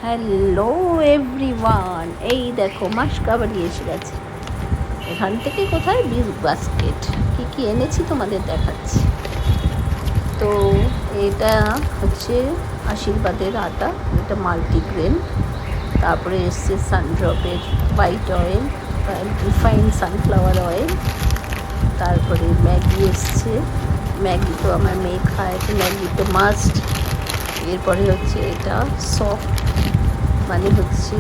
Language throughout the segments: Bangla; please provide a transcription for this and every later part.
হ্যালো এভরিওয়ান, এই দেখো মাসকাবারি এসে গেছে। এখান থেকে কোথায় বিগ বাস্কেট কী কী এনেছি তোমাদের দেখাচ্ছি। তো এটা হচ্ছে আশীর্বাদের আটা, এটা মাল্টিগ্রেন। তারপরে এসছে সানড্রপের white oil, refined sunflower oil. তারপরে ম্যাগি এসছে, ম্যাগি তো আমার মেয়ে খায়, তো ম্যাগি তো মাস্ট। এরপরে হচ্ছে এটা সফট, মানে হচ্ছে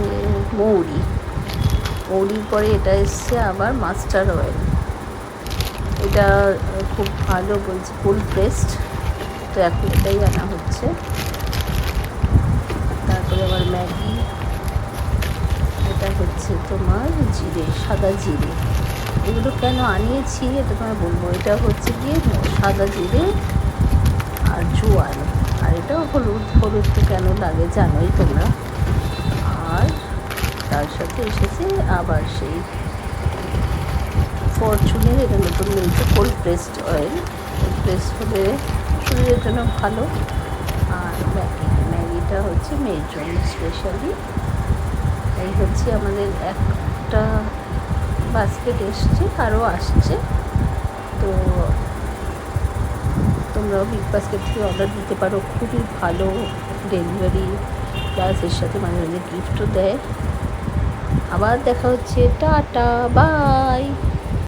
মৌরির পরে এটা এসছে আবার মাস্টার অয়েল। এটা খুব ভালো বলছে, কোল্ড প্রেসড, তো এখন এটাই আনা হচ্ছে। তারপরে আবার ম্যাগি, এটা হচ্ছে তোমার জিরে, সাদা জিরে। এগুলো কেন আনিয়েছি এটা তোমায় বলবো। এটা হচ্ছে গিয়ে সাদা জিরে আর জোয়ান, আর এটা হলুদ তো কেন লাগে জানোই তোমরা। আর তার সাথে এসেছে আবার সেই ফরচুনের, এটা নতুন মিলছে cold pressed oil. Cold pressed হলে শরীরের জন্য ভালো। আর ম্যাগিটা হচ্ছে মেয়ের জন্য স্পেশালি। এই হচ্ছে আমাদের একটা বাস্কেট এসছে, আরও আসছে। তো তোমরাও বিগ বাস্কেট থেকে অর্ডার দিতে পারো, খুবই ভালো ডেলিভারি, প্লাস এর সাথে মাঝে মাঝে গিফটও দেয়। আবার দেখা হচ্ছে, টাটা বাই।